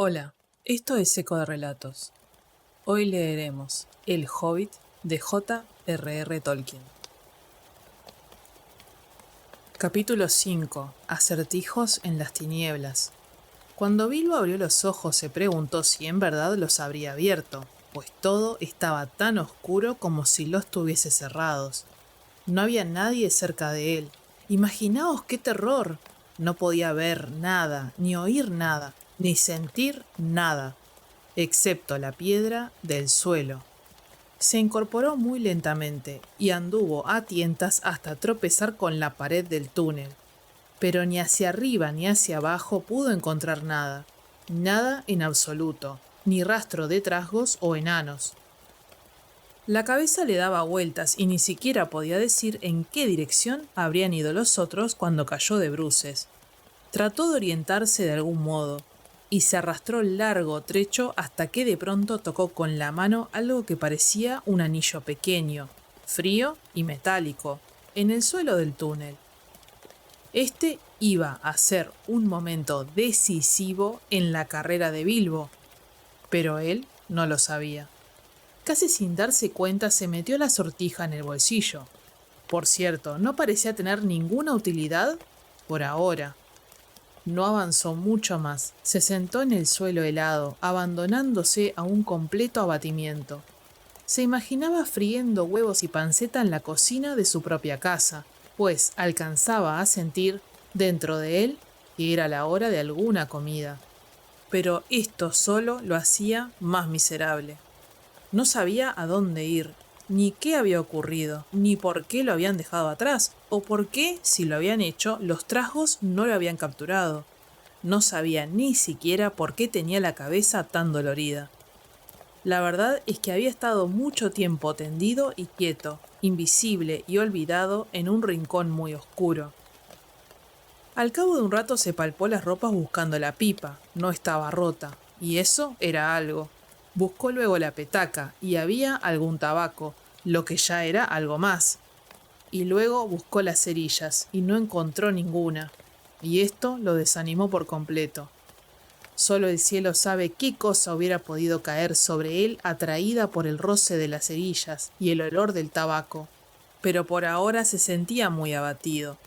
Hola, esto es Eco de Relatos. Hoy leeremos El Hobbit de J.R.R. Tolkien. Capítulo 5. Acertijos en las tinieblas. Cuando Bilbo abrió los ojos se preguntó si en verdad los habría abierto, pues todo estaba tan oscuro como si los tuviese cerrados. No había nadie cerca de él. Imaginaos qué terror. No podía ver nada, ni oír nada, ni sentir nada, excepto la piedra del suelo. Se incorporó muy lentamente y anduvo a tientas hasta tropezar con la pared del túnel. Pero ni hacia arriba ni hacia abajo pudo encontrar nada. Nada en absoluto, ni rastro de trasgos o enanos. La cabeza le daba vueltas y ni siquiera podía decir en qué dirección habrían ido los otros cuando cayó de bruces. Trató de orientarse de algún modo, y se arrastró largo trecho hasta que de pronto tocó con la mano algo que parecía un anillo pequeño, frío y metálico, en el suelo del túnel. Este iba a ser un momento decisivo en la carrera de Bilbo, pero él no lo sabía. Casi sin darse cuenta se metió la sortija en el bolsillo. Por cierto, no parecía tener ninguna utilidad por ahora. No avanzó mucho más. Se sentó en el suelo helado, abandonándose a un completo abatimiento. Se imaginaba friendo huevos y panceta en la cocina de su propia casa, pues alcanzaba a sentir, dentro de él, que era la hora de alguna comida. Pero esto solo lo hacía más miserable. No sabía a dónde ir, ni qué había ocurrido, ni por qué lo habían dejado atrás, o por qué, si lo habían hecho, los trasgos no lo habían capturado. No sabía ni siquiera por qué tenía la cabeza tan dolorida. La verdad es que había estado mucho tiempo tendido y quieto, invisible y olvidado en un rincón muy oscuro. Al cabo de un rato se palpó las ropas buscando la pipa. No estaba rota, y eso era algo. Buscó luego la petaca, y había algún tabaco, lo que ya era algo más. Y luego buscó las cerillas, y no encontró ninguna. Y esto lo desanimó por completo. Solo el cielo sabe qué cosa hubiera podido caer sobre él atraída por el roce de las cerillas y el olor del tabaco. Pero por ahora se sentía muy abatido.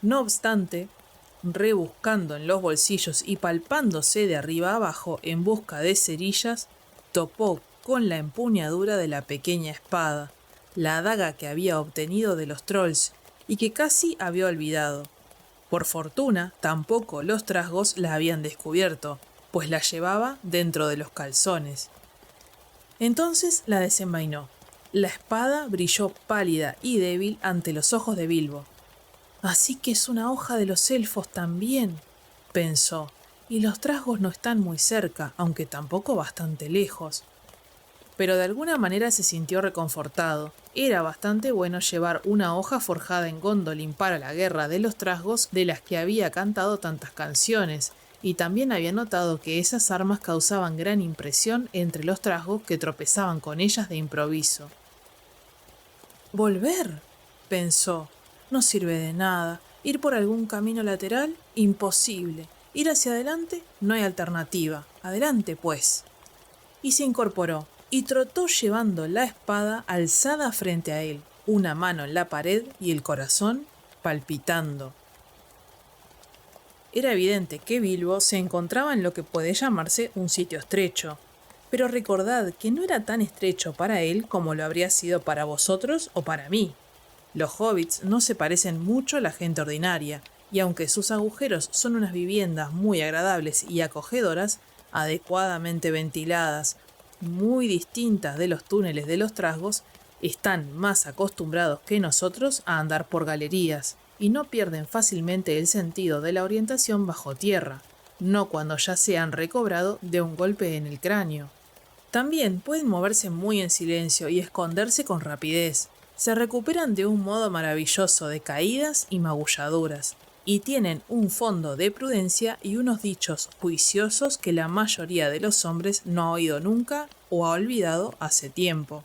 No obstante, rebuscando en los bolsillos y palpándose de arriba abajo en busca de cerillas, topó con la empuñadura de la pequeña espada, la daga que había obtenido de los trolls y que casi había olvidado. Por fortuna, tampoco los trasgos la habían descubierto, pues la llevaba dentro de los calzones. Entonces la desenvainó. La espada brilló pálida y débil ante los ojos de Bilbo. Así que es una hoja de los elfos también, pensó, y los trasgos no están muy cerca, aunque tampoco bastante lejos. Pero de alguna manera se sintió reconfortado. Era bastante bueno llevar una hoja forjada en Gondolin para la guerra de los trasgos de las que había cantado tantas canciones, y también había notado que esas armas causaban gran impresión entre los trasgos que tropezaban con ellas de improviso. «¿Volver?», pensó. «No sirve de nada. Ir por algún camino lateral, imposible. Ir hacia adelante, no hay alternativa. Adelante, pues». Y se incorporó, y trotó llevando la espada alzada frente a él, una mano en la pared y el corazón palpitando. Era evidente que Bilbo se encontraba en lo que puede llamarse un sitio estrecho, pero recordad que no era tan estrecho para él como lo habría sido para vosotros o para mí. Los hobbits no se parecen mucho a la gente ordinaria, y aunque sus agujeros son unas viviendas muy agradables y acogedoras, adecuadamente ventiladas, muy distintas de los túneles de los trasgos, están más acostumbrados que nosotros a andar por galerías, y no pierden fácilmente el sentido de la orientación bajo tierra, no cuando ya se han recobrado de un golpe en el cráneo. También pueden moverse muy en silencio y esconderse con rapidez. Se recuperan de un modo maravilloso de caídas y magulladuras, y tienen un fondo de prudencia y unos dichos juiciosos que la mayoría de los hombres no ha oído nunca o ha olvidado hace tiempo.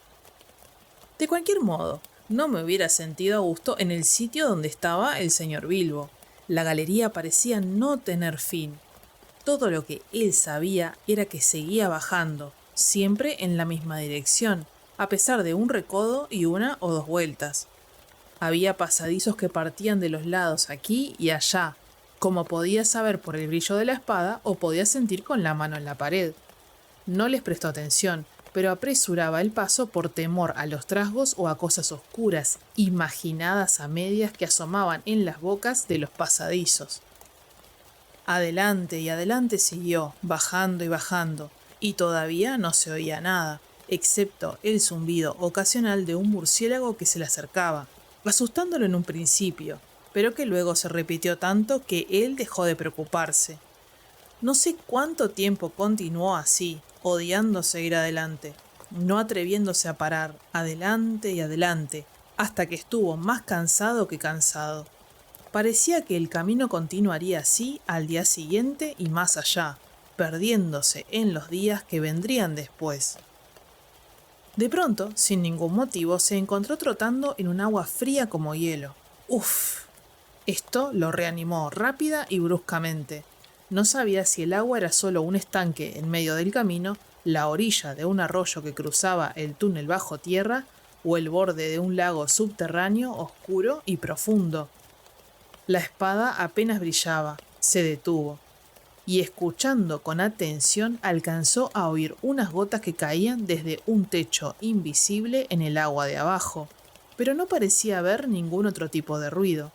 De cualquier modo, no me hubiera sentido a gusto en el sitio donde estaba el señor Bilbo. La galería parecía no tener fin. Todo lo que él sabía era que seguía bajando, siempre en la misma dirección, a pesar de un recodo y una o dos vueltas. Había pasadizos que partían de los lados aquí y allá, como podía saber por el brillo de la espada o podía sentir con la mano en la pared. No les prestó atención, pero apresuraba el paso por temor a los trasgos o a cosas oscuras, imaginadas a medias que asomaban en las bocas de los pasadizos. Adelante y adelante siguió, bajando y bajando, y todavía no se oía nada, excepto el zumbido ocasional de un murciélago que se le acercaba, asustándolo en un principio, pero que luego se repitió tanto que él dejó de preocuparse. No sé cuánto tiempo continuó así, odiando seguir adelante, no atreviéndose a parar, adelante y adelante, hasta que estuvo más cansado que cansado. Parecía que el camino continuaría así al día siguiente y más allá, perdiéndose en los días que vendrían después. De pronto, sin ningún motivo, se encontró trotando en un agua fría como hielo. ¡Uf! Esto lo reanimó rápida y bruscamente. No sabía si el agua era solo un estanque en medio del camino, la orilla de un arroyo que cruzaba el túnel bajo tierra o el borde de un lago subterráneo oscuro y profundo. La espada apenas brillaba, se detuvo, y escuchando con atención alcanzó a oír unas gotas que caían desde un techo invisible en el agua de abajo, pero no parecía haber ningún otro tipo de ruido.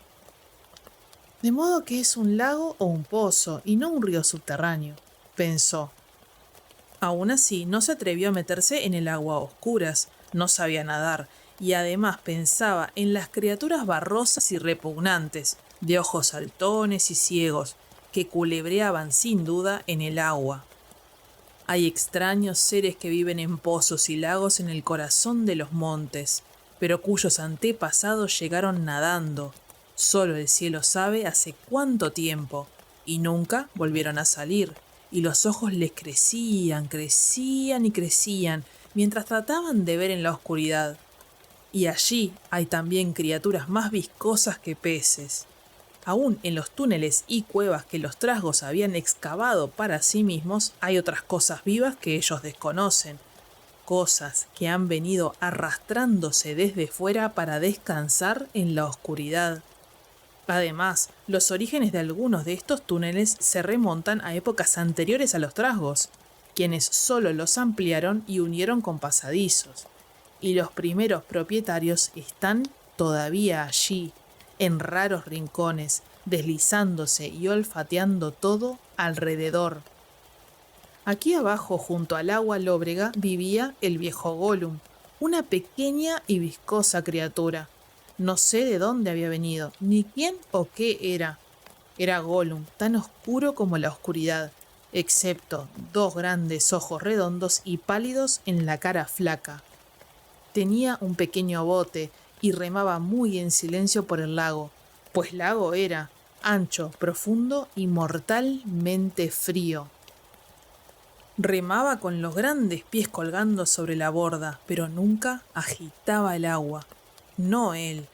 De modo que es un lago o un pozo, y no un río subterráneo, pensó. Aún así, no se atrevió a meterse en el agua a oscuras, no sabía nadar, y además pensaba en las criaturas barrosas y repugnantes, de ojos saltones y ciegos, que culebreaban sin duda en el agua. Hay extraños seres que viven en pozos y lagos en el corazón de los montes, pero cuyos antepasados llegaron nadando, solo el cielo sabe hace cuánto tiempo, y nunca volvieron a salir, y los ojos les crecían, crecían y crecían, mientras trataban de ver en la oscuridad. Y allí hay también criaturas más viscosas que peces. Aún en los túneles y cuevas que los trasgos habían excavado para sí mismos, hay otras cosas vivas que ellos desconocen, cosas que han venido arrastrándose desde fuera para descansar en la oscuridad. Además, los orígenes de algunos de estos túneles se remontan a épocas anteriores a los trasgos, quienes solo los ampliaron y unieron con pasadizos, y los primeros propietarios están todavía allí, en raros rincones, deslizándose y olfateando todo alrededor. Aquí abajo, junto al agua lóbrega, vivía el viejo Gollum, una pequeña y viscosa criatura. No sé de dónde había venido, ni quién o qué era. Era Gollum, tan oscuro como la oscuridad, excepto dos grandes ojos redondos y pálidos en la cara flaca. Tenía un pequeño bote y remaba muy en silencio por el lago, pues lago era, ancho, profundo y mortalmente frío. Remaba con los grandes pies colgando sobre la borda, pero nunca agitaba el agua. No él.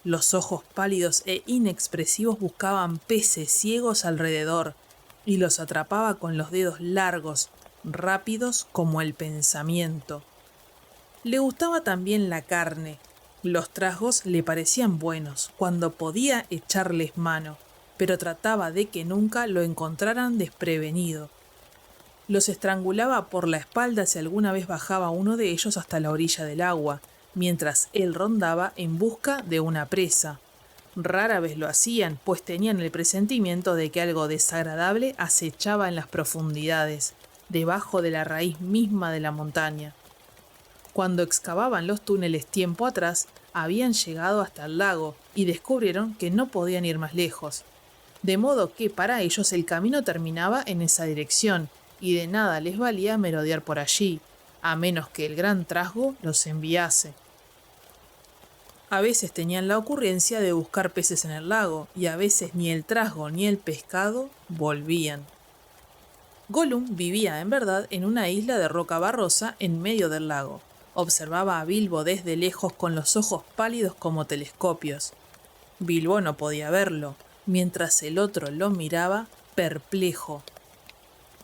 Los ojos pálidos e inexpresivos buscaban peces ciegos alrededor, y los atrapaba con los dedos largos, rápidos como el pensamiento. Le gustaba también la carne. Los trasgos le parecían buenos cuando podía echarles mano, pero trataba de que nunca lo encontraran desprevenido. Los estrangulaba por la espalda si alguna vez bajaba uno de ellos hasta la orilla del agua, mientras él rondaba en busca de una presa. Rara vez lo hacían, pues tenían el presentimiento de que algo desagradable acechaba en las profundidades, debajo de la raíz misma de la montaña. Cuando excavaban los túneles tiempo atrás, habían llegado hasta el lago y descubrieron que no podían ir más lejos. De modo que para ellos el camino terminaba en esa dirección, y de nada les valía merodear por allí, a menos que el gran trasgo los enviase. A veces tenían la ocurrencia de buscar peces en el lago, y a veces ni el trasgo ni el pescado volvían. Gollum vivía en verdad en una isla de roca barrosa en medio del lago. Observaba a Bilbo desde lejos con los ojos pálidos como telescopios. Bilbo no podía verlo, mientras el otro lo miraba perplejo.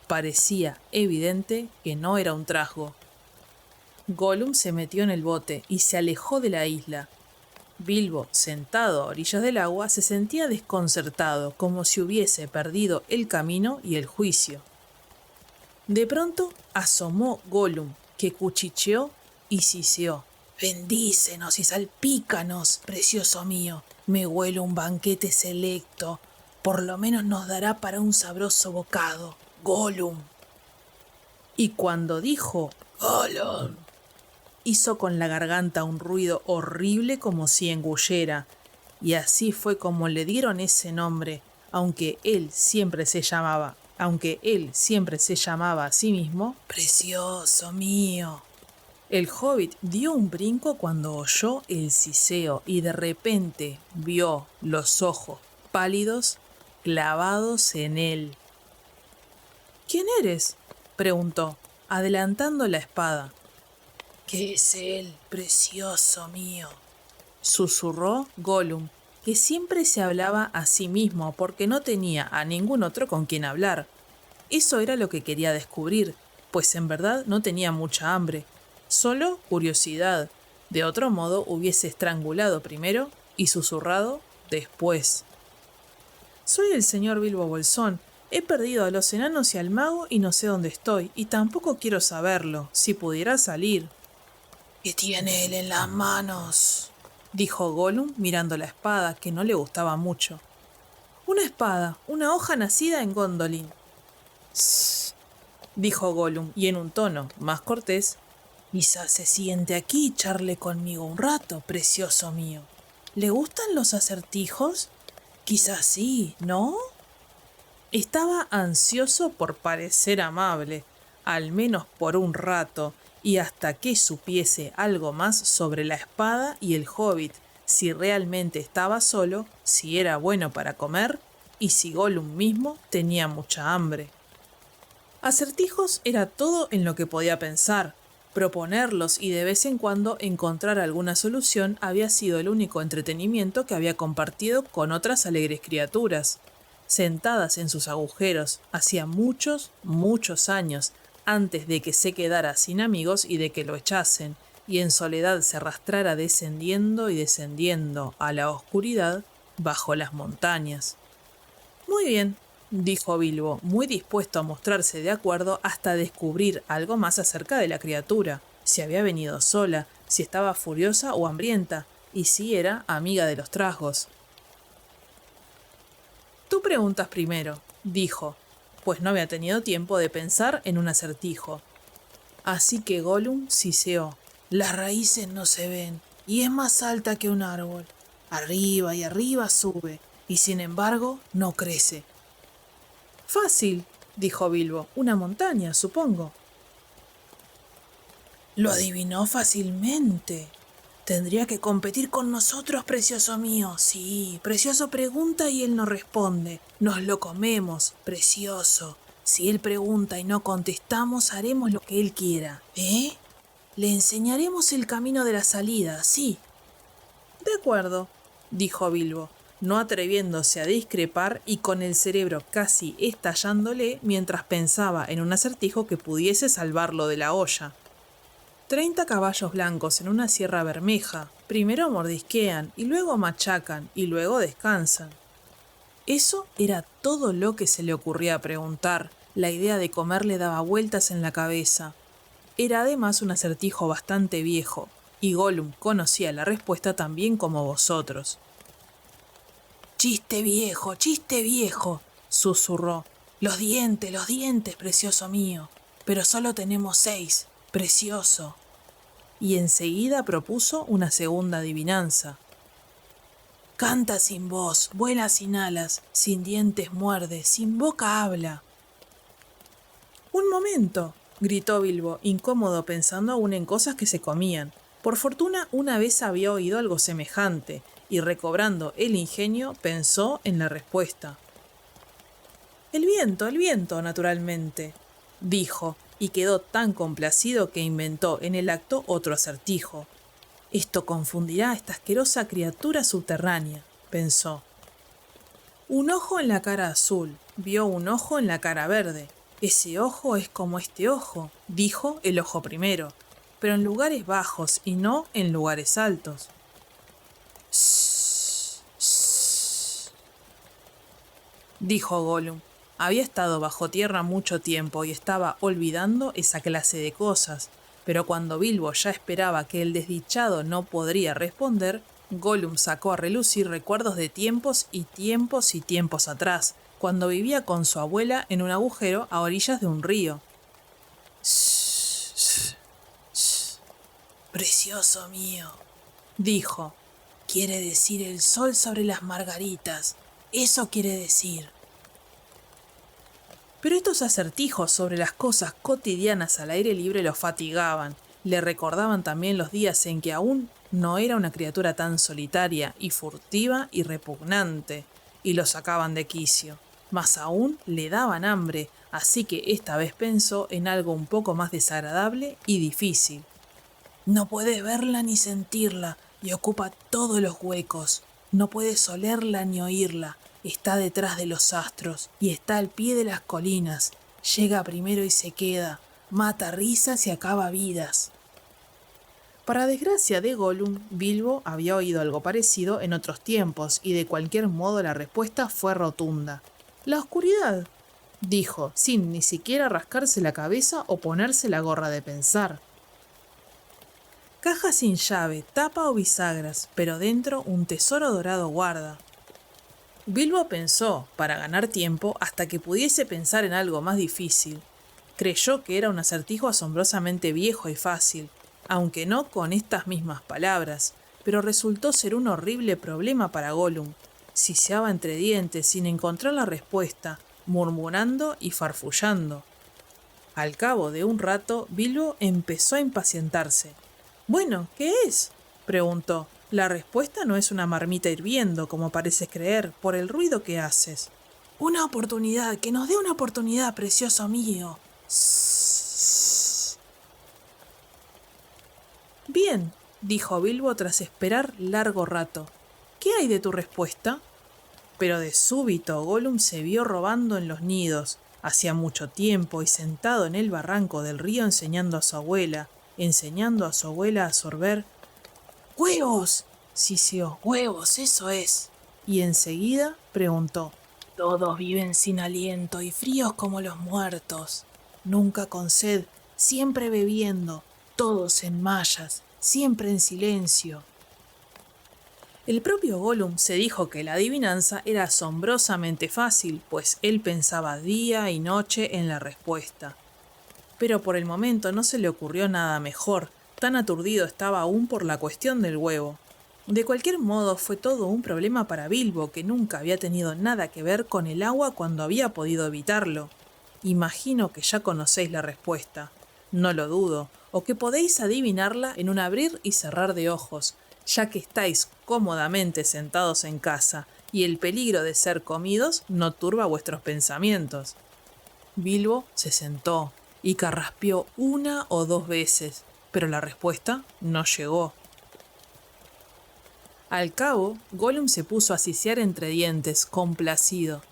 Parecía evidente que no era un trasgo. Gollum se metió en el bote y se alejó de la isla. Bilbo, sentado a orillas del agua, se sentía desconcertado, como si hubiese perdido el camino y el juicio. De pronto asomó Gollum, que cuchicheó y siseó. «Bendícenos y salpícanos, precioso mío. Me huelo un banquete selecto. Por lo menos nos dará para un sabroso bocado. Gollum». Y cuando dijo «Gollum», hizo con la garganta un ruido horrible como si engullera, y así fue como le dieron ese nombre, aunque él siempre se llamaba a sí mismo «Precioso mío». El hobbit dio un brinco cuando oyó el siseo y de repente vio los ojos pálidos clavados en él. «¿Quién eres?», preguntó, adelantando la espada. «¿Qué es él, precioso mío?», susurró Gollum, que siempre se hablaba a sí mismo porque no tenía a ningún otro con quien hablar. Eso era lo que quería descubrir, pues en verdad no tenía mucha hambre, solo curiosidad. De otro modo hubiese estrangulado primero y susurrado después. «Soy el señor Bilbo Bolsón. He perdido a los enanos y al mago y no sé dónde estoy, y tampoco quiero saberlo, si pudiera salir». «¿Qué tiene él en las manos?», dijo Gollum mirando la espada, que no le gustaba mucho. «Una espada, una hoja nacida en Gondolin». «Sss», dijo Gollum, y en un tono más cortés. «Quizás se siente aquí y charle conmigo un rato, precioso mío. ¿Le gustan los acertijos? Quizás sí, ¿no?». Estaba ansioso por parecer amable, al menos por un rato, y hasta que supiese algo más sobre la espada y el hobbit, si realmente estaba solo, si era bueno para comer y si Gollum mismo tenía mucha hambre. Acertijos era todo en lo que podía pensar. Proponerlos y de vez en cuando encontrar alguna solución había sido el único entretenimiento que había compartido con otras alegres criaturas. Sentadas en sus agujeros hacía muchos, muchos años, antes de que se quedara sin amigos y de que lo echasen, y en soledad se arrastrara descendiendo y descendiendo a la oscuridad bajo las montañas. «Muy bien», dijo Bilbo, muy dispuesto a mostrarse de acuerdo hasta descubrir algo más acerca de la criatura, si había venido sola, si estaba furiosa o hambrienta, y si era amiga de los trasgos. «Tú preguntas primero», dijo, pues no había tenido tiempo de pensar en un acertijo. Así que Gollum siseó. «Las raíces no se ven, y es más alta que un árbol. Arriba y arriba sube, y sin embargo no crece». «Fácil», dijo Bilbo, «una montaña, supongo». «Lo adivinó fácilmente. Tendría que competir con nosotros, precioso mío. Sí, precioso pregunta y él no responde. Nos lo comemos, precioso. Si él pregunta y no contestamos, haremos lo que él quiera. ¿Eh? Le enseñaremos el camino de la salida, sí». «De acuerdo», dijo Bilbo, no atreviéndose a discrepar y con el cerebro casi estallándole mientras pensaba en un acertijo que pudiese salvarlo de la olla. 30 caballos blancos en una sierra bermeja. Primero mordisquean y luego machacan y luego descansan. Eso era todo lo que se le ocurría preguntar. La idea de comer le daba vueltas en la cabeza. Era además un acertijo bastante viejo, y Gollum conocía la respuesta tan bien como vosotros. Chiste viejo, susurró. Los dientes, precioso mío. Pero solo tenemos 6, precioso». Y enseguida propuso una segunda adivinanza. «Canta sin voz, vuela sin alas, sin dientes muerde, sin boca habla». «Un momento», gritó Bilbo, incómodo pensando aún en cosas que se comían. Por fortuna una vez había oído algo semejante, y recobrando el ingenio pensó en la respuesta. El viento, naturalmente», dijo, y quedó tan complacido que inventó en el acto otro acertijo. «Esto confundirá a esta asquerosa criatura subterránea», pensó. Un ojo en la cara azul, vio un ojo en la cara verde. Ese ojo es como este ojo, dijo el ojo primero, pero en lugares bajos y no en lugares altos. «Sss, sss», dijo Gollum. Había estado bajo tierra mucho tiempo y estaba olvidando esa clase de cosas, pero cuando Bilbo ya esperaba que el desdichado no podría responder, Gollum sacó a relucir recuerdos de tiempos y tiempos y tiempos atrás, cuando vivía con su abuela en un agujero a orillas de un río. «Shh, shh, precioso mío», dijo. «Quiere decir el sol sobre las margaritas. Eso quiere decir». Pero estos acertijos sobre las cosas cotidianas al aire libre lo fatigaban. Le recordaban también los días en que aún no era una criatura tan solitaria y furtiva y repugnante, y lo sacaban de quicio. Más aún le daban hambre, así que esta vez pensó en algo un poco más desagradable y difícil. «No puedes verla ni sentirla, y ocupa todos los huecos. No puedes olerla ni oírla. Está detrás de los astros y está al pie de las colinas. Llega primero y se queda. Mata risas y acaba vidas». Para desgracia de Gollum, Bilbo había oído algo parecido en otros tiempos y de cualquier modo la respuesta fue rotunda. «La oscuridad», dijo, sin ni siquiera rascarse la cabeza o ponerse la gorra de pensar. «Caja sin llave, tapa o bisagras, pero dentro un tesoro dorado guarda». Bilbo pensó, para ganar tiempo, hasta que pudiese pensar en algo más difícil. Creyó que era un acertijo asombrosamente viejo y fácil, aunque no con estas mismas palabras, pero resultó ser un horrible problema para Gollum. Siseaba entre dientes sin encontrar la respuesta, murmurando y farfullando. Al cabo de un rato, Bilbo empezó a impacientarse. «Bueno, ¿qué es?», preguntó. «La respuesta no es una marmita hirviendo, como pareces creer, por el ruido que haces». «Una oportunidad, que nos dé una oportunidad, precioso mío». «Sss». «Bien», dijo Bilbo tras esperar largo rato. «¿Qué hay de tu respuesta?». Pero de súbito Gollum se vio robando en los nidos, hacía mucho tiempo, y sentado en el barranco del río enseñando a su abuela a sorber. «¡Huevos!», siseó. «¡Huevos, eso es!». Y enseguida preguntó. «Todos viven sin aliento y fríos como los muertos. Nunca con sed, siempre bebiendo, todos en mallas, siempre en silencio». El propio Gollum se dijo que la adivinanza era asombrosamente fácil, pues él pensaba día y noche en la respuesta. Pero por el momento no se le ocurrió nada mejor, tan aturdido estaba aún por la cuestión del huevo. De cualquier modo fue todo un problema para Bilbo, que nunca había tenido nada que ver con el agua cuando había podido evitarlo. Imagino que ya conocéis la respuesta, no lo dudo, o que podéis adivinarla en un abrir y cerrar de ojos, ya que estáis cómodamente sentados en casa y el peligro de ser comidos no turba vuestros pensamientos. Bilbo se sentó y carraspeó 1 o 2 veces, pero la respuesta no llegó. Al cabo, Gollum se puso a sisear entre dientes, complacido.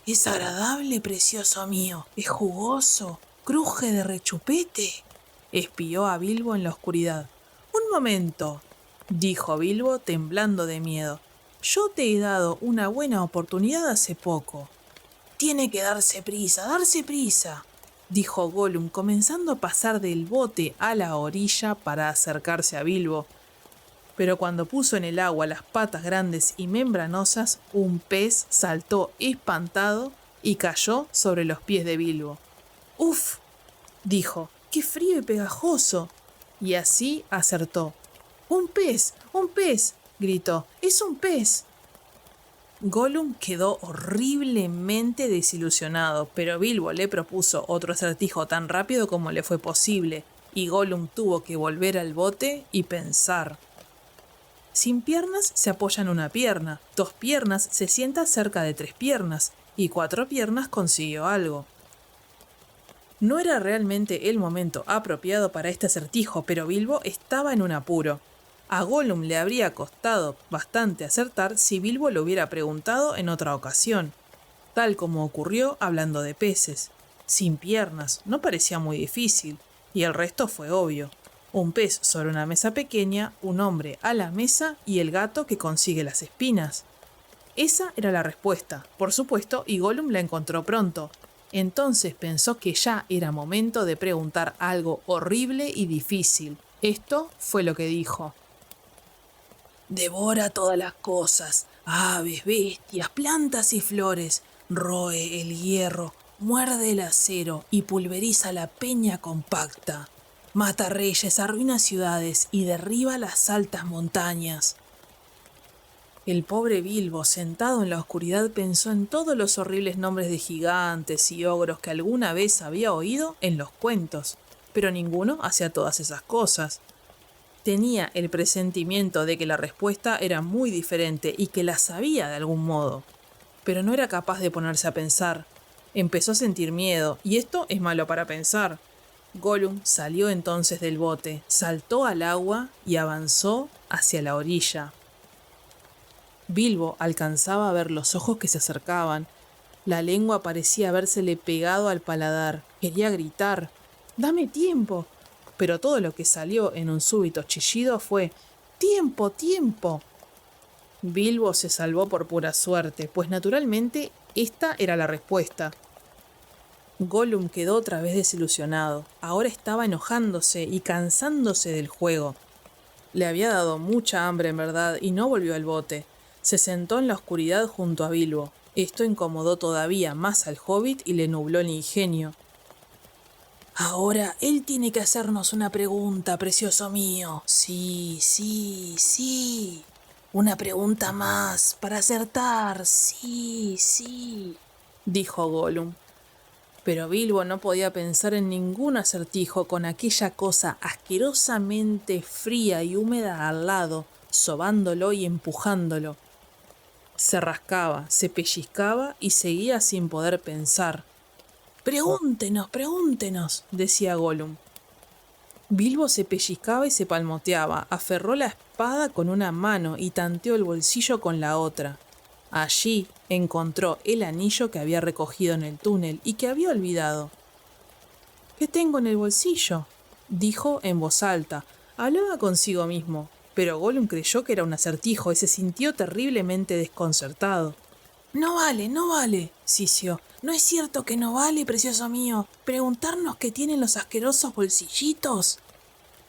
«Es agradable, precioso mío, es jugoso, cruje de rechupete», espió a Bilbo en la oscuridad. «Un momento», dijo Bilbo temblando de miedo. «Yo te he dado una buena oportunidad hace poco». «Tiene que darse prisa», dijo Gollum, comenzando a pasar del bote a la orilla para acercarse a Bilbo. Pero cuando puso en el agua las patas grandes y membranosas, un pez saltó espantado y cayó sobre los pies de Bilbo. «¡Uf!», dijo. «¡Qué frío y pegajoso!». Y así acertó. «¡Un pez! ¡Un pez!», gritó. «¡Es un pez!». Gollum quedó horriblemente desilusionado, pero Bilbo le propuso otro acertijo tan rápido como le fue posible, y Gollum tuvo que volver al bote y pensar. Sin piernas se apoya en una pierna, 2 piernas se sienta cerca de 3 piernas, y 4 piernas consiguió algo. No era realmente el momento apropiado para este acertijo, pero Bilbo estaba en un apuro. A Gollum le habría costado bastante acertar si Bilbo lo hubiera preguntado en otra ocasión, tal como ocurrió hablando de peces. sin piernas, no parecía muy difícil, y el resto fue obvio. Un pez sobre una mesa pequeña, un hombre a la mesa y el gato que consigue las espinas. Esa era la respuesta, por supuesto, y Gollum la encontró pronto. Entonces pensó que ya era momento de preguntar algo horrible y difícil. Esto fue lo que dijo. Devora todas las cosas, aves, bestias, plantas y flores, roe el hierro, muerde el acero y pulveriza la peña compacta. Mata reyes, arruina ciudades y derriba las altas montañas. El pobre Bilbo, sentado en la oscuridad, pensó en todos los horribles nombres de gigantes y ogros que alguna vez había oído en los cuentos, pero ninguno hacía todas esas cosas. Tenía el presentimiento de que la respuesta era muy diferente y que la sabía de algún modo, pero no era capaz de ponerse a pensar. Empezó a sentir miedo, y esto es malo para pensar. Gollum salió entonces del bote, saltó al agua y avanzó hacia la orilla. Bilbo alcanzaba a ver los ojos que se acercaban. La lengua parecía habérsele pegado al paladar. Quería gritar: ¡Dame tiempo! Pero todo lo que salió en un súbito chillido fue: ¡Tiempo, tiempo! Bilbo se salvó por pura suerte, pues naturalmente esta era la respuesta. Gollum quedó otra vez desilusionado. Ahora estaba enojándose y cansándose del juego. Le había dado mucha hambre en verdad y no volvió al bote. Se sentó en la oscuridad junto a Bilbo. Esto incomodó todavía más al hobbit y le nubló el ingenio. Ahora él tiene que hacernos una pregunta, precioso mío. Sí, sí, sí. Una pregunta más para acertar. Sí, sí, dijo Gollum. Pero Bilbo no podía pensar en ningún acertijo con aquella cosa asquerosamente fría y húmeda al lado, sobándolo y empujándolo. Se rascaba, se pellizcaba y seguía sin poder pensar. «Pregúntenos, pregúntenos», decía Gollum. Bilbo se pellizcaba y se palmoteaba, aferró la espada con una mano y tanteó el bolsillo con la otra. Allí encontró el anillo que había recogido en el túnel y que había olvidado. «¿Qué tengo en el bolsillo?», dijo en voz alta. Hablaba consigo mismo, pero Gollum creyó que era un acertijo y se sintió terriblemente desconcertado. «No vale», sisió. «¿No es cierto que no vale, precioso mío, preguntarnos qué tienen los asquerosos bolsillitos?»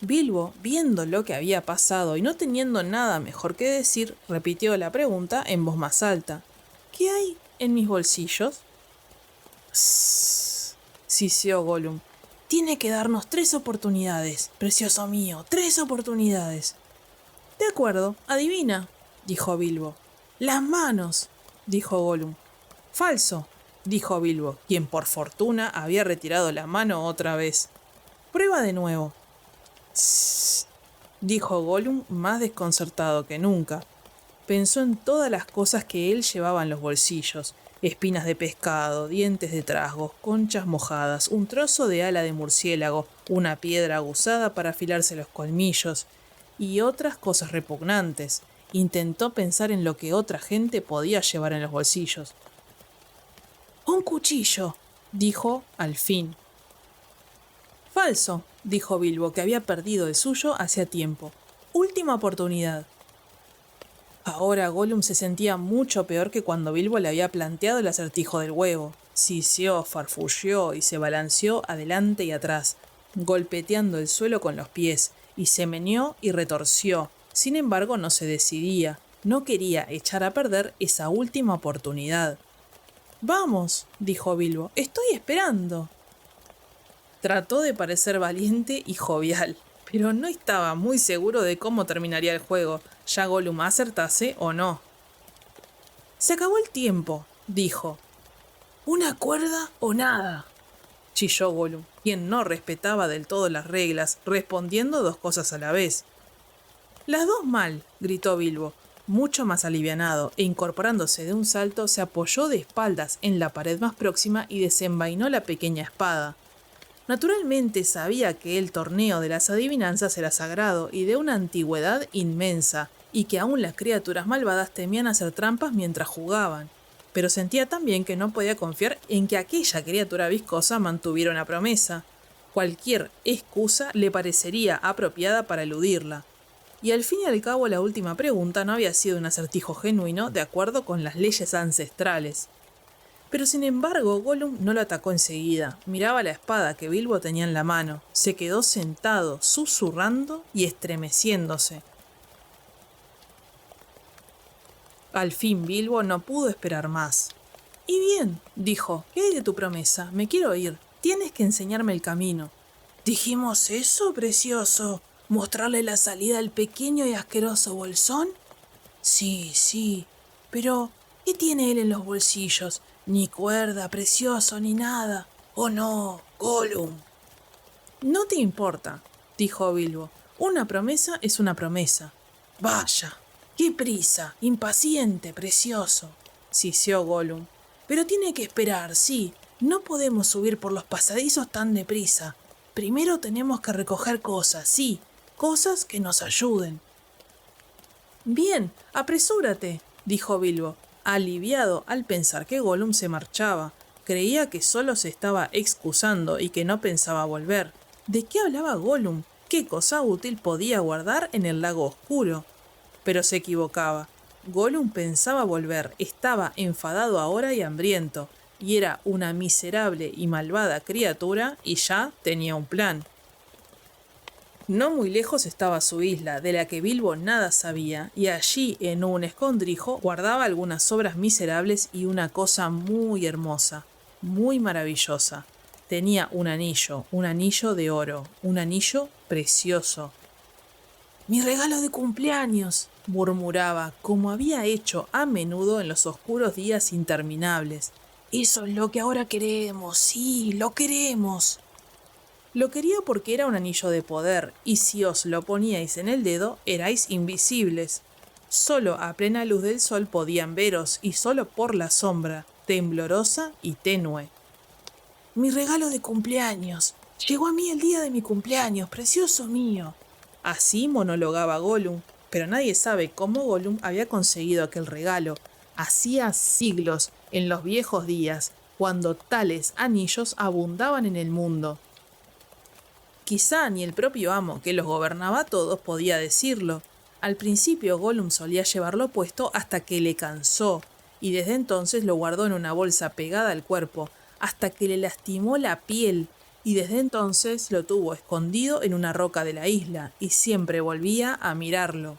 Bilbo, viendo lo que había pasado y no teniendo nada mejor que decir, repitió la pregunta en voz más alta. «¿Qué hay en mis bolsillos?» «Sss», sisió Gollum. «Tiene que darnos 3 oportunidades, precioso mío, 3 oportunidades». «De acuerdo, adivina», dijo Bilbo. «Las manos», dijo Gollum. «Falso», dijo Bilbo, quien por fortuna había retirado la mano otra vez. «Prueba de nuevo». «Sss», dijo Gollum más desconcertado que nunca. Pensó en todas las cosas que él llevaba en los bolsillos: espinas de pescado, dientes de trasgos, conchas mojadas, un trozo de ala de murciélago, una piedra aguzada para afilarse los colmillos y otras cosas repugnantes. Intentó pensar en lo que otra gente podía llevar en los bolsillos. «Un cuchillo», dijo al fin. «Falso», dijo Bilbo, que había perdido el suyo hacía tiempo. «Última oportunidad». Ahora Gollum se sentía mucho peor que cuando Bilbo le había planteado el acertijo del huevo. Siseó, farfulleó y se balanceó adelante y atrás, golpeteando el suelo con los pies, y se meneó y retorció. Sin embargo, no se decidía. No quería echar a perder esa última oportunidad. «Vamos», dijo Bilbo, «estoy esperando». Trató de parecer valiente y jovial, pero no estaba muy seguro de cómo terminaría el juego, ya Gollum acertase o no. «Se acabó el tiempo», dijo. «¿Una cuerda o nada?», chilló Gollum, quien no respetaba del todo las reglas, respondiendo 2 cosas a la vez. «Las 2 mal», gritó Bilbo, mucho más alivianado, e incorporándose de un salto se apoyó de espaldas en la pared más próxima y desenvainó la pequeña espada. Naturalmente sabía que el torneo de las adivinanzas era sagrado y de una antigüedad inmensa, y que aún las criaturas malvadas temían hacer trampas mientras jugaban. pero sentía también que no podía confiar en que aquella criatura viscosa mantuviera una promesa. Cualquier excusa le parecería apropiada para eludirla. Y al fin y al cabo la última pregunta no había sido un acertijo genuino de acuerdo con las leyes ancestrales. Pero sin embargo, Gollum no lo atacó enseguida. Miraba la espada que Bilbo tenía en la mano. Se quedó sentado, susurrando y estremeciéndose. Al fin Bilbo no pudo esperar más. «Y bien», dijo, «¿qué hay de tu promesa? Me quiero ir. Tienes que enseñarme el camino». «¿Dijimos eso, precioso? ¿Mostrarle la salida al pequeño y asqueroso bolsón?» Sí, pero ¿qué tiene él en los bolsillos? Ni cuerda, precioso, ni nada. Oh no, Gollum. No te importa, dijo Bilbo. Una promesa es una promesa. Vaya, qué prisa, impaciente, precioso, siseó Gollum. Pero tiene que esperar, sí. No podemos subir por los pasadizos tan deprisa. Primero tenemos que recoger cosas, sí, cosas que nos ayuden. Bien, apresúrate, dijo Bilbo, aliviado al pensar que Gollum se marchaba. Creía que solo se estaba excusando y que no pensaba volver. ¿De qué hablaba Gollum? ¿Qué cosa útil podía guardar en el lago oscuro? Pero se equivocaba. Gollum pensaba volver, estaba enfadado ahora y hambriento, y era una miserable y malvada criatura y ya tenía un plan. No muy lejos estaba su isla, de la que Bilbo nada sabía, y allí, en un escondrijo, guardaba algunas obras miserables y una cosa muy hermosa, muy maravillosa. Tenía un anillo de oro, un anillo precioso. «Mi regalo de cumpleaños», murmuraba, como había hecho a menudo en los oscuros días interminables. «Eso es lo que ahora queremos, sí, lo queremos». Lo quería porque era un anillo de poder, y si os lo poníais en el dedo, erais invisibles. Solo a plena luz del sol podían veros, y solo por la sombra, temblorosa y tenue. «Mi regalo de cumpleaños. Llegó a mí el día de mi cumpleaños, precioso mío». Así monologaba Gollum, pero nadie sabe cómo Gollum había conseguido aquel regalo. Hacía siglos, en los viejos días, cuando tales anillos abundaban en el mundo. Quizá ni el propio amo, que los gobernaba a todos, podía decirlo. Al principio Gollum solía llevarlo puesto hasta que le cansó, y desde entonces lo guardó en una bolsa pegada al cuerpo, hasta que le lastimó la piel, y desde entonces lo tuvo escondido en una roca de la isla, y siempre volvía a mirarlo.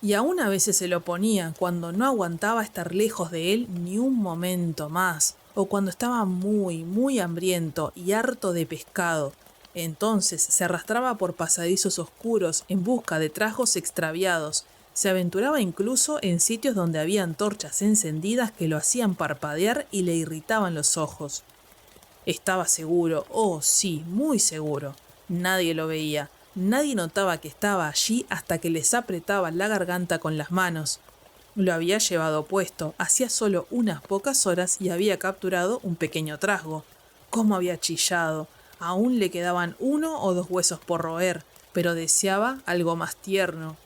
Y aún a veces se lo ponía cuando no aguantaba estar lejos de él ni un momento más, o cuando estaba muy hambriento y harto de pescado. Entonces se arrastraba por pasadizos oscuros en busca de trajos extraviados. Se aventuraba incluso en sitios donde había antorchas encendidas que lo hacían parpadear y le irritaban los ojos. Estaba seguro, oh sí, muy seguro. Nadie lo veía, nadie notaba que estaba allí hasta que les apretaba la garganta con las manos. Lo había llevado puesto, hacía solo unas pocas horas y había capturado un pequeño trasgo. ¿Cómo había chillado? Aún le quedaban 1 o 2 huesos por roer, pero deseaba algo más tierno.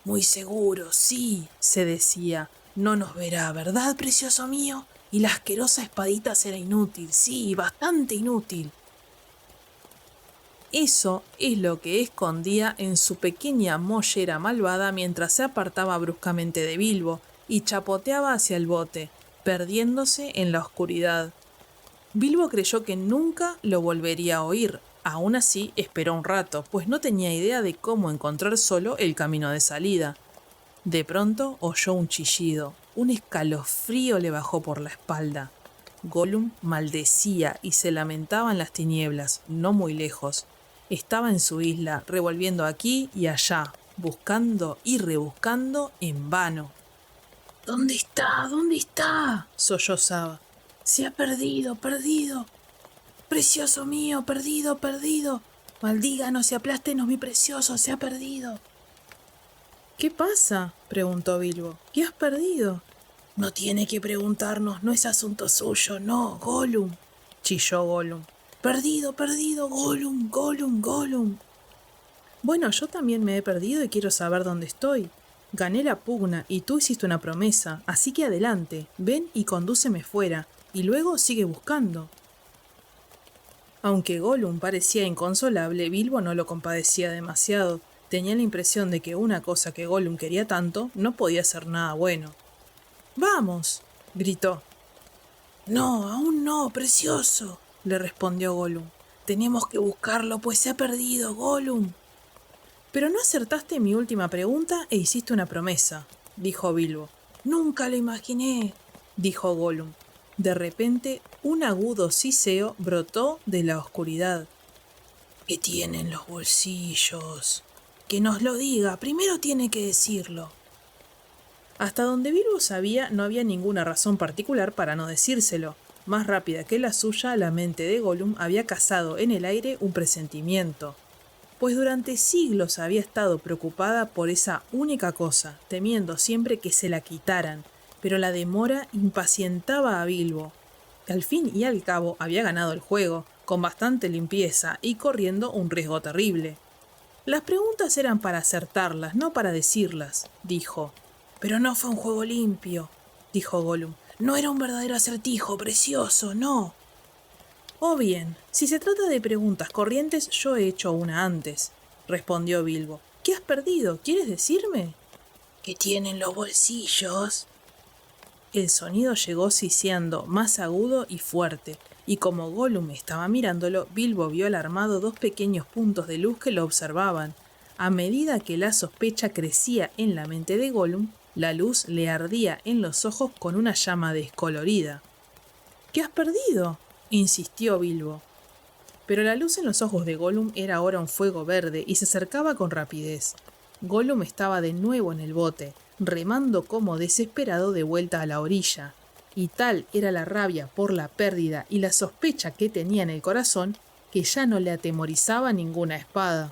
«Muy seguro, sí», se decía. «No nos verá, ¿verdad, precioso mío? Y la asquerosa espadita será inútil, sí, bastante inútil». Eso es lo que escondía en su pequeña mollera malvada mientras se apartaba bruscamente de Bilbo y chapoteaba hacia el bote, perdiéndose en la oscuridad. Bilbo creyó que nunca lo volvería a oír. Aún así, esperó un rato, pues no tenía idea de cómo encontrar solo el camino de salida. De pronto oyó un chillido. Un escalofrío le bajó por la espalda. Gollum maldecía y se lamentaba en las tinieblas, no muy lejos. Estaba en su isla, revolviendo aquí y allá, buscando y rebuscando en vano. «¿Dónde está? ¿Dónde está?», sollozaba. «Se ha perdido, perdido. Precioso mío, perdido, perdido. Maldíganos y aplástenos, mi precioso, se ha perdido». «¿Qué pasa?», preguntó Bilbo. «¿Qué has perdido?». «No tiene que preguntarnos, no es asunto suyo, no, Gollum», chilló Gollum. «Perdido, perdido, Gollum, Gollum, Gollum». «Bueno, yo también me he perdido y quiero saber dónde estoy». Gané la pugna y tú hiciste una promesa, así que adelante, ven y condúceme fuera, y luego sigue buscando. Aunque Gollum parecía inconsolable, Bilbo no lo compadecía demasiado. Tenía la impresión de que una cosa que Gollum quería tanto no podía ser nada bueno. ¡Vamos!, gritó. No, aún no, precioso, le respondió Gollum. Tenemos que buscarlo, pues se ha perdido, Gollum. Pero no acertaste mi última pregunta e hiciste una promesa, dijo Bilbo. Nunca lo imaginé, dijo Gollum. De repente, un agudo siseo brotó de la oscuridad. ¿Qué tienen los bolsillos? Que nos lo diga, primero tiene que decirlo. Hasta donde Bilbo sabía, no había ninguna razón particular para no decírselo. Más rápida que la suya, la mente de Gollum había cazado en el aire un presentimiento, pues durante siglos había estado preocupada por esa única cosa, temiendo siempre que se la quitaran, pero la demora impacientaba a Bilbo. Al fin y al cabo había ganado el juego, con bastante limpieza y corriendo un riesgo terrible. Las preguntas eran para acertarlas, no para decirlas, dijo. Pero no fue un juego limpio, dijo Gollum. No era un verdadero acertijo, precioso, no. Oh bien, si se trata de preguntas corrientes, yo he hecho una antes, respondió Bilbo. ¿Qué has perdido? ¿Quieres decirme? ¿Qué tienen los bolsillos? El sonido llegó siseando, más agudo y fuerte, y como Gollum estaba mirándolo, Bilbo vio alarmado dos pequeños puntos de luz que lo observaban. A medida que la sospecha crecía en la mente de Gollum, la luz le ardía en los ojos con una llama descolorida. ¿Qué has perdido?, insistió Bilbo. Pero la luz en los ojos de Gollum era ahora un fuego verde y se acercaba con rapidez. Gollum estaba de nuevo en el bote, remando como desesperado de vuelta a la orilla, y tal era la rabia por la pérdida y la sospecha que tenía en el corazón que ya no le atemorizaba ninguna espada.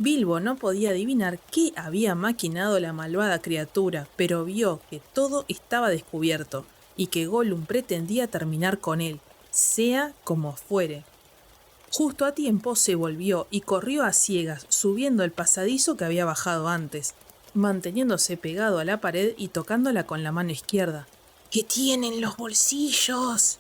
Bilbo no podía adivinar qué había maquinado la malvada criatura, pero vio que todo estaba descubierto y que Gollum pretendía terminar con él, sea como fuere. Justo a tiempo se volvió y corrió a ciegas, subiendo el pasadizo que había bajado antes, manteniéndose pegado a la pared y tocándola con la mano izquierda. ¿Qué tienen los bolsillos?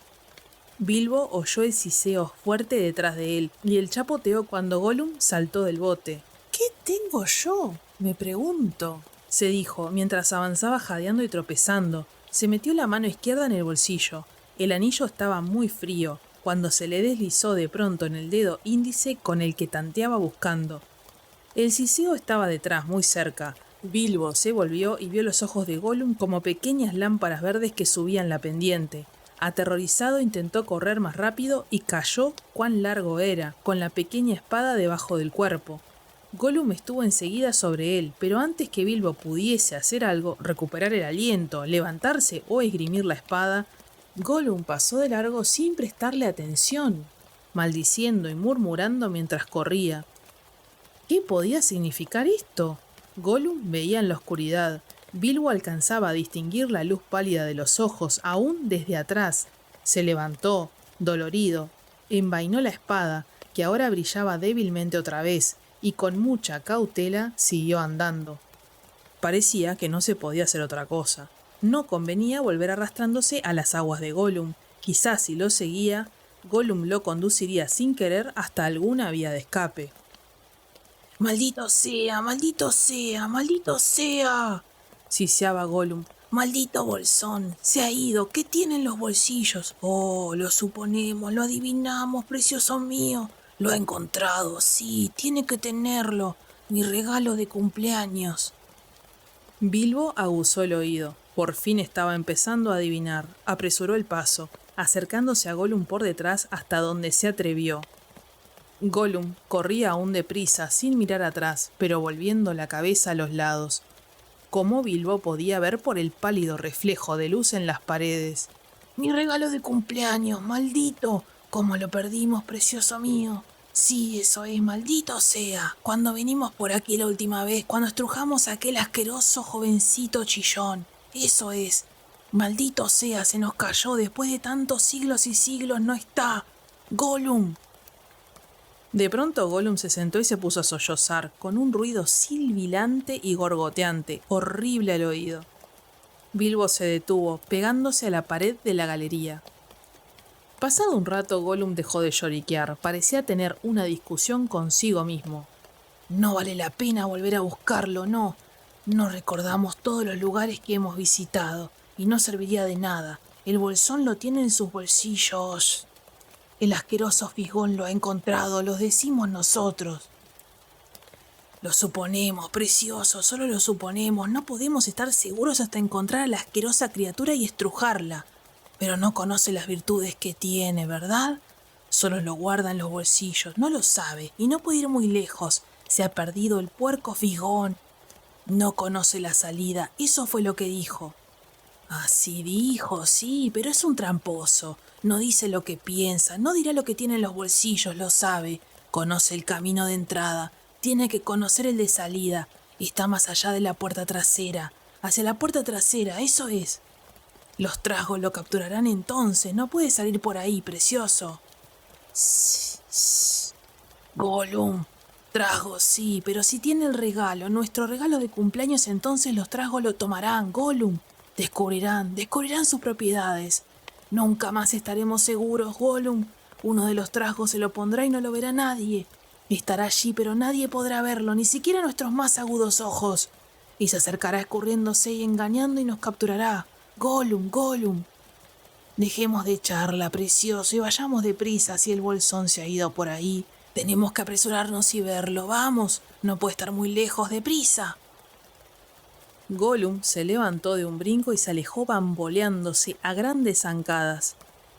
Bilbo oyó el siseo fuerte detrás de él y el chapoteo cuando Gollum saltó del bote. ¿Qué tengo yo?, me pregunto, se dijo mientras avanzaba jadeando y tropezando. Se metió la mano izquierda en el bolsillo. El anillo estaba muy frío, cuando se le deslizó de pronto en el dedo índice con el que tanteaba buscando. El siseo estaba detrás, muy cerca. Bilbo se volvió y vio los ojos de Gollum como pequeñas lámparas verdes que subían la pendiente. Aterrorizado intentó correr más rápido y cayó cuán largo era, con la pequeña espada debajo del cuerpo. Gollum estuvo enseguida sobre él, pero antes que Bilbo pudiese hacer algo, recuperar el aliento, levantarse o esgrimir la espada, Gollum pasó de largo sin prestarle atención, maldiciendo y murmurando mientras corría. ¿Qué podía significar esto? Gollum veía en la oscuridad. Bilbo alcanzaba a distinguir la luz pálida de los ojos, aún desde atrás. Se levantó, dolorido, envainó la espada, que ahora brillaba débilmente otra vez, y con mucha cautela siguió andando. Parecía que no se podía hacer otra cosa. No convenía volver arrastrándose a las aguas de Gollum. Quizás si lo seguía, Gollum lo conduciría sin querer hasta alguna vía de escape. ¡Maldito sea! ¡Maldito sea! ¡Maldito sea!, siseaba Gollum. ¡Maldito bolsón! ¡Se ha ido! ¿Qué tienen los bolsillos? Oh, lo suponemos, lo adivinamos, precioso mío. Lo ha encontrado, sí, tiene que tenerlo. Mi regalo de cumpleaños. Bilbo aguzó el oído. Por fin estaba empezando a adivinar. Apresuró el paso, acercándose a Gollum por detrás hasta donde se atrevió. Gollum corría aún deprisa, sin mirar atrás, pero volviendo la cabeza a los lados. Como Bilbo podía ver por el pálido reflejo de luz en las paredes. ¡Mi regalo de cumpleaños, maldito! ¿Cómo lo perdimos, precioso mío? Sí, eso es, maldito sea. Cuando vinimos por aquí la última vez, cuando estrujamos a aquel asqueroso jovencito chillón. Eso es. Maldito sea, se nos cayó después de tantos siglos y siglos, no está. Gollum. De pronto Gollum se sentó y se puso a sollozar, con un ruido silbilante y gorgoteante, horrible al oído. Bilbo se detuvo, pegándose a la pared de la galería. Pasado un rato, Gollum dejó de lloriquear. Parecía tener una discusión consigo mismo. No vale la pena volver a buscarlo, no. No recordamos todos los lugares que hemos visitado, y no serviría de nada. El bolsón lo tiene en sus bolsillos. El asqueroso Figón lo ha encontrado, lo decimos nosotros. Lo suponemos, precioso, solo lo suponemos. No podemos estar seguros hasta encontrar a la asquerosa criatura y estrujarla. Pero no conoce las virtudes que tiene, ¿verdad? Solo lo guarda en los bolsillos, no lo sabe, y no puede ir muy lejos. Se ha perdido el puerco Figón. No conoce la salida, eso fue lo que dijo. Así dijo, sí, pero es un tramposo. No dice lo que piensa, no dirá lo que tiene en los bolsillos, lo sabe. Conoce el camino de entrada, tiene que conocer el de salida. Está más allá de la puerta trasera, hacia la puerta trasera, eso es. Los trasgos lo capturarán entonces, no puede salir por ahí, precioso. Gollum, trasgos sí, pero si tiene el regalo, nuestro regalo de cumpleaños, entonces los trasgos lo tomarán, Gollum. Descubrirán sus propiedades. Nunca más estaremos seguros, Gollum. Uno de los trasgos se lo pondrá y no lo verá nadie. Estará allí, pero nadie podrá verlo, ni siquiera nuestros más agudos ojos. Y se acercará escurriéndose y engañando y nos capturará. Gollum, Gollum. Dejemos de charla, precioso, y vayamos deprisa. Si el bolsón se ha ido por ahí, tenemos que apresurarnos y verlo. Vamos, no puede estar muy lejos, deprisa. Gollum se levantó de un brinco y se alejó bamboleándose a grandes zancadas.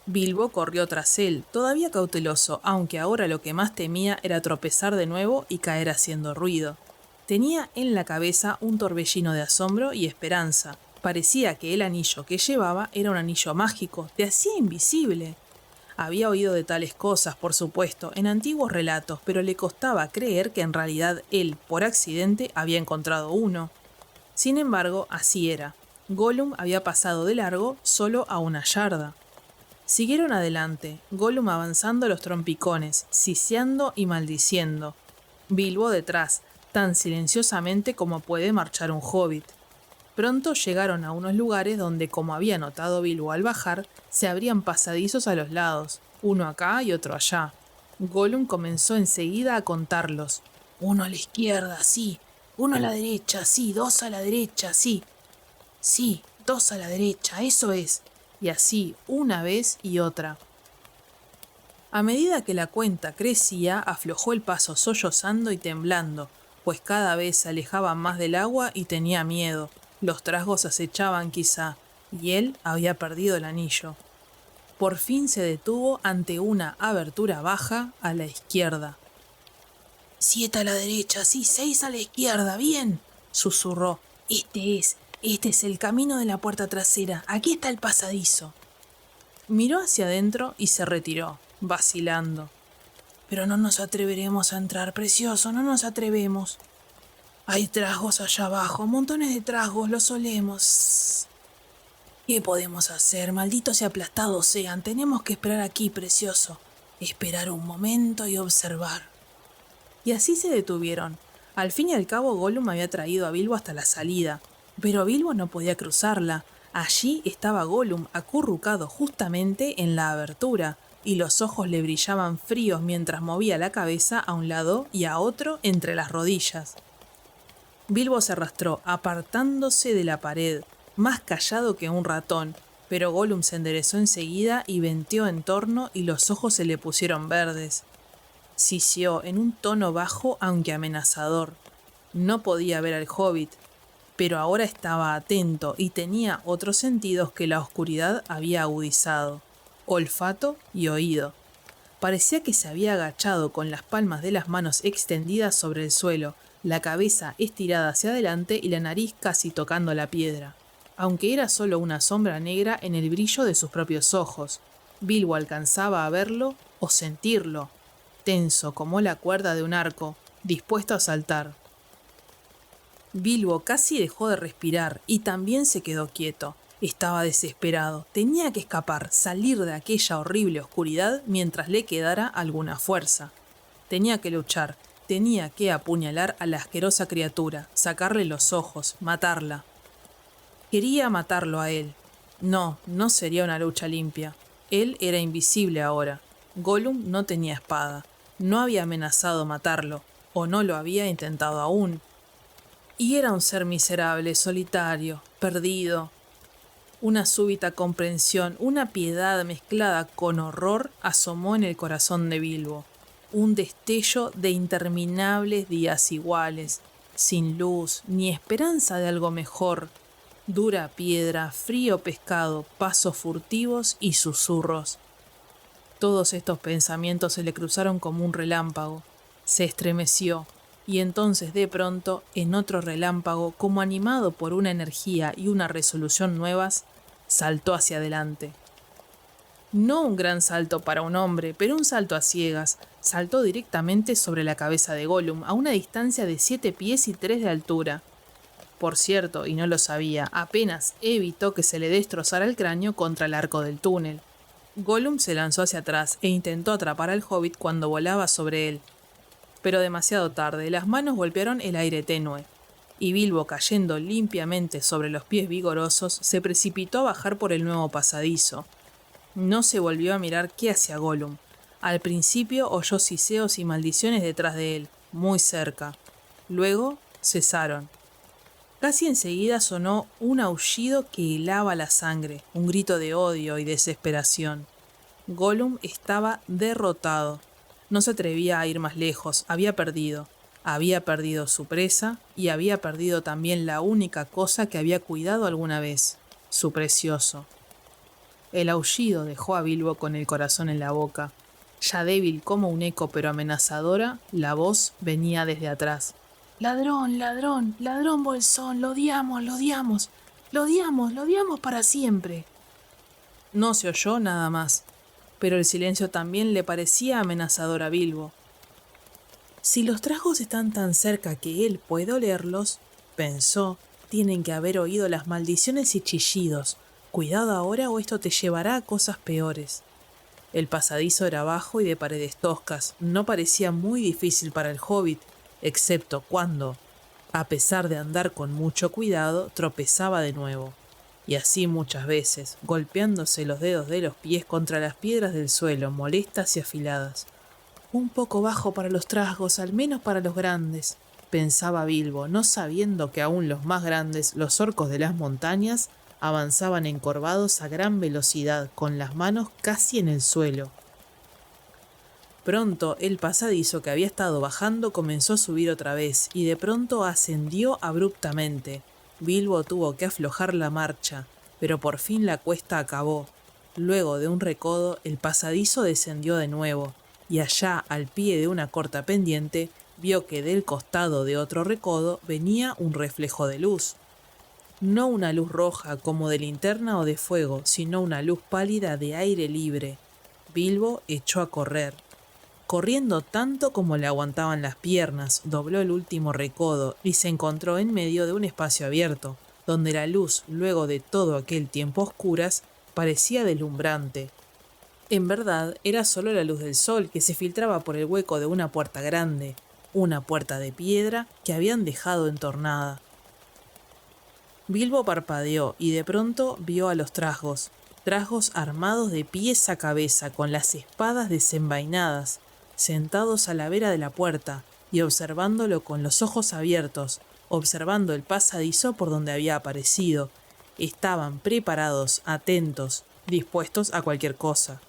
Bilbo corrió tras él, todavía cauteloso, aunque ahora lo que más temía era tropezar de nuevo y caer haciendo ruido. Tenía en la cabeza un torbellino de asombro y esperanza. Parecía que el anillo que llevaba era un anillo mágico, te hacía invisible. Había oído de tales cosas, por supuesto, en antiguos relatos, pero le costaba creer que en realidad él, por accidente, había encontrado uno. Sin embargo, así era. Gollum había pasado de largo solo a una yarda. Siguieron adelante, Gollum avanzando los trompicones, siseando y maldiciendo. Bilbo detrás, tan silenciosamente como puede marchar un hobbit. Pronto llegaron a unos lugares donde, como había notado Bilbo al bajar, se abrían pasadizos a los lados, uno acá y otro allá. Gollum comenzó enseguida a contarlos. Uno a la izquierda, sí. Uno a la derecha, sí. Dos a la derecha, sí. Sí, dos a la derecha, eso es. Y así, una vez y otra. A medida que la cuenta crecía, aflojó el paso sollozando y temblando, pues cada vez se alejaba más del agua y tenía miedo. Los trasgos acechaban quizá, y él había perdido el anillo. Por fin se detuvo ante una abertura baja a la izquierda. 7 a la derecha, sí, 6 a la izquierda, bien, susurró. Este es el camino de la puerta trasera, aquí está el pasadizo. Miró hacia adentro y se retiró, vacilando. Pero no nos atreveremos a entrar, precioso, no nos atrevemos. Hay trasgos allá abajo, montones de trasgos, los olemos. ¿Qué podemos hacer? Malditos y aplastados sean, tenemos que esperar aquí, precioso. Esperar un momento y observar. Y así se detuvieron. Al fin y al cabo Gollum había traído a Bilbo hasta la salida, pero Bilbo no podía cruzarla. Allí estaba Gollum acurrucado justamente en la abertura, y los ojos le brillaban fríos mientras movía la cabeza a un lado y a otro entre las rodillas. Bilbo se arrastró, apartándose de la pared, más callado que un ratón, pero Gollum se enderezó enseguida y venteó en torno y los ojos se le pusieron verdes. Siseó en un tono bajo aunque amenazador. No podía ver al hobbit, pero ahora estaba atento y tenía otros sentidos que la oscuridad había agudizado: olfato y oído. Parecía que se había agachado con las palmas de las manos extendidas sobre el suelo, la cabeza estirada hacia adelante y la nariz casi tocando la piedra, aunque era solo una sombra negra en el brillo de sus propios ojos. Bilbo alcanzaba a verlo o sentirlo, tenso como la cuerda de un arco, dispuesto a saltar. Bilbo casi dejó de respirar y también se quedó quieto. Estaba desesperado, tenía que escapar, salir de aquella horrible oscuridad mientras le quedara alguna fuerza. Tenía que luchar, tenía que apuñalar a la asquerosa criatura, sacarle los ojos, matarla. Quería matarlo a él. No, no sería una lucha limpia. Él era invisible ahora. Gollum no tenía espada. No había amenazado matarlo, o no lo había intentado aún. Y era un ser miserable, solitario, perdido. Una súbita comprensión, una piedad mezclada con horror asomó en el corazón de Bilbo. Un destello de interminables días iguales, sin luz ni esperanza de algo mejor. Dura piedra, frío pescado, pasos furtivos y susurros. Todos estos pensamientos se le cruzaron como un relámpago. Se estremeció, y entonces de pronto, en otro relámpago, como animado por una energía y una resolución nuevas, saltó hacia adelante. No un gran salto para un hombre, pero un salto a ciegas. Saltó directamente sobre la cabeza de Gollum, a una distancia de 7 pies y 3 de altura. Por cierto, y no lo sabía, apenas evitó que se le destrozara el cráneo contra el arco del túnel. Gollum se lanzó hacia atrás e intentó atrapar al hobbit cuando volaba sobre él. Pero demasiado tarde, las manos golpearon el aire tenue, y Bilbo, cayendo limpiamente sobre los pies vigorosos, se precipitó a bajar por el nuevo pasadizo. No se volvió a mirar qué hacía Gollum. Al principio oyó siseos y maldiciones detrás de él, muy cerca. Luego cesaron. Casi enseguida sonó un aullido que helaba la sangre, un grito de odio y desesperación. Gollum estaba derrotado. No se atrevía a ir más lejos, había perdido. Había perdido su presa y había perdido también la única cosa que había cuidado alguna vez, su precioso. El aullido dejó a Bilbo con el corazón en la boca. Ya débil como un eco pero amenazadora, la voz venía desde atrás. «Ladrón, ladrón, ladrón bolsón, lo odiamos, lo odiamos, lo odiamos, lo odiamos para siempre». No se oyó nada más, pero el silencio también le parecía amenazador a Bilbo. Si los trasgos están tan cerca que él puede olerlos, pensó, tienen que haber oído las maldiciones y chillidos. Cuidado ahora o esto te llevará a cosas peores. El pasadizo era bajo y de paredes toscas, no parecía muy difícil para el hobbit, excepto cuando, a pesar de andar con mucho cuidado, tropezaba de nuevo. Y así muchas veces, golpeándose los dedos de los pies contra las piedras del suelo, molestas y afiladas. Un poco bajo para los trasgos, al menos para los grandes, pensaba Bilbo, no sabiendo que aún los más grandes, los orcos de las montañas, avanzaban encorvados a gran velocidad, con las manos casi en el suelo. Pronto el pasadizo que había estado bajando comenzó a subir otra vez, y de pronto ascendió abruptamente. Bilbo tuvo que aflojar la marcha, pero por fin la cuesta acabó. Luego de un recodo, el pasadizo descendió de nuevo, y allá, al pie de una corta pendiente, vio que del costado de otro recodo venía un reflejo de luz. No una luz roja como de linterna o de fuego, sino una luz pálida de aire libre. Bilbo echó a correr. Corriendo tanto como le aguantaban las piernas, dobló el último recodo y se encontró en medio de un espacio abierto, donde la luz, luego de todo aquel tiempo a oscuras, parecía deslumbrante. En verdad, era solo la luz del sol que se filtraba por el hueco de una puerta grande, una puerta de piedra que habían dejado entornada. Bilbo parpadeó y de pronto vio a los trasgos armados de pies a cabeza con las espadas desenvainadas, sentados a la vera de la puerta y observándolo con los ojos abiertos, observando el pasadizo por donde había aparecido. Estaban preparados, atentos, dispuestos a cualquier cosa.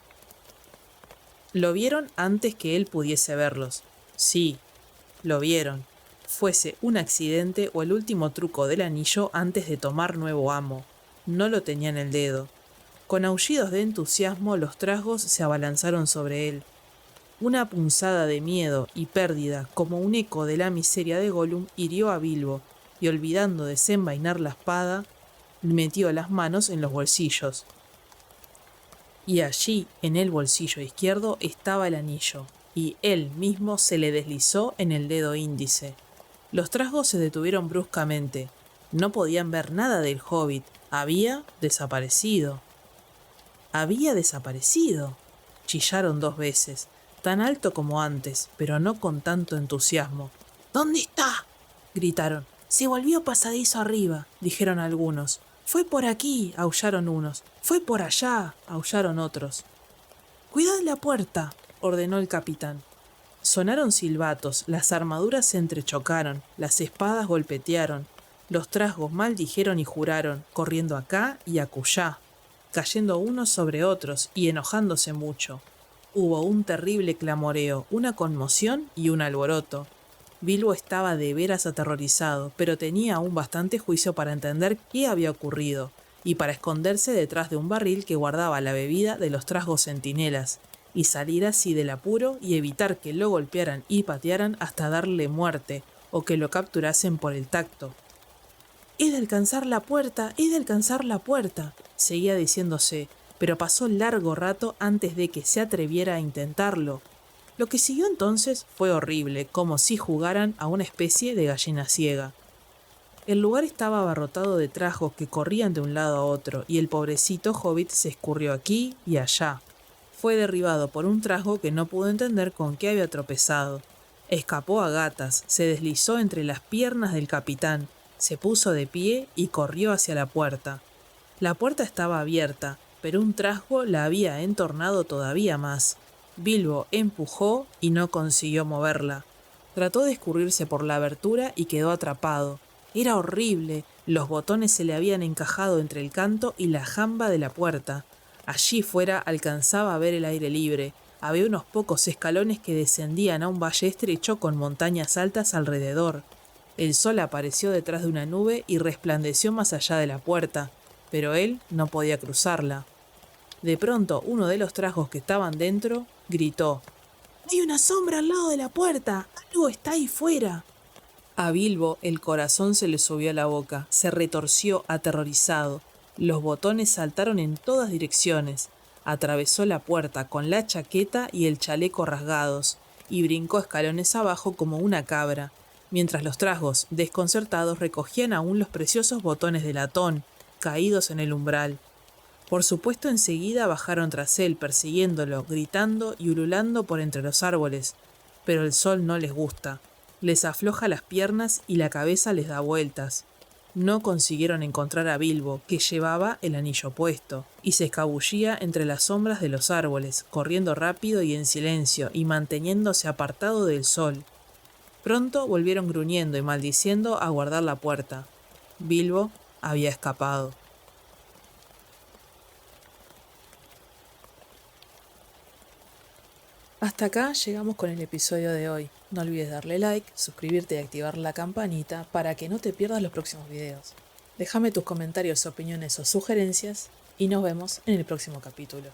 Lo vieron antes que él pudiese verlos. Sí, lo vieron. Fuese un accidente o el último truco del anillo antes de tomar nuevo amo. No lo tenía en el dedo. Con aullidos de entusiasmo los trasgos se abalanzaron sobre él. Una punzada de miedo y pérdida, como un eco de la miseria de Gollum, hirió a Bilbo, y olvidando desenvainar la espada, metió las manos en los bolsillos. Y allí, en el bolsillo izquierdo, estaba el anillo, y él mismo se le deslizó en el dedo índice. Los trasgos se detuvieron bruscamente. No podían ver nada del hobbit. Había desaparecido. ¡Había desaparecido! Chillaron 2 veces. tan alto como antes, pero no con tanto entusiasmo. ¿Dónde está?, gritaron. Se volvió pasadizo arriba, dijeron algunos. Fue por aquí, aullaron unos. Fue por allá, aullaron otros. Cuidad la puerta, ordenó el capitán. Sonaron silbatos, las armaduras se entrechocaron, las espadas golpetearon, los trasgos maldijeron y juraron, corriendo acá y acullá, cayendo unos sobre otros y enojándose mucho. Hubo un terrible clamoreo, una conmoción y un alboroto. Bilbo estaba de veras aterrorizado, pero tenía aún bastante juicio para entender qué había ocurrido, y para esconderse detrás de un barril que guardaba la bebida de los trasgos centinelas, y salir así del apuro y evitar que lo golpearan y patearan hasta darle muerte, o que lo capturasen por el tacto. «He de alcanzar la puerta, he de alcanzar la puerta», seguía diciéndose, pero pasó largo rato antes de que se atreviera a intentarlo. Lo que siguió entonces fue horrible, como si jugaran a una especie de gallina ciega. El lugar estaba abarrotado de trasgos que corrían de un lado a otro, y el pobrecito hobbit se escurrió aquí y allá. Fue derribado por un trasgo que no pudo entender con qué había tropezado. Escapó a gatas, se deslizó entre las piernas del capitán, se puso de pie y corrió hacia la puerta. La puerta estaba abierta, pero un trasgo la había entornado todavía más. Bilbo empujó y no consiguió moverla. Trató de escurrirse por la abertura y quedó atrapado. Era horrible, los botones se le habían encajado entre el canto y la jamba de la puerta. Allí fuera alcanzaba a ver el aire libre. Había unos pocos escalones que descendían a un valle estrecho con montañas altas alrededor. El sol apareció detrás de una nube y resplandeció más allá de la puerta, pero él no podía cruzarla. De pronto, uno de los trasgos que estaban dentro gritó: «¡Hay una sombra al lado de la puerta! ¡Algo está ahí fuera!». A Bilbo el corazón se le subió a la boca, se retorció aterrorizado. Los botones saltaron en todas direcciones. Atravesó la puerta con la chaqueta y el chaleco rasgados, y brincó escalones abajo como una cabra, mientras los trasgos, desconcertados, recogían aún los preciosos botones de latón, caídos en el umbral. Por supuesto, enseguida bajaron tras él, persiguiéndolo, gritando y ululando por entre los árboles. Pero el sol no les gusta. Les afloja las piernas y la cabeza les da vueltas. No consiguieron encontrar a Bilbo, que llevaba el anillo puesto, y se escabullía entre las sombras de los árboles, corriendo rápido y en silencio, y manteniéndose apartado del sol. Pronto volvieron gruñendo y maldiciendo a guardar la puerta. Bilbo había escapado. Hasta acá llegamos con el episodio de hoy. No olvides darle like, suscribirte y activar la campanita para que no te pierdas los próximos videos. Déjame tus comentarios, opiniones o sugerencias y nos vemos en el próximo capítulo.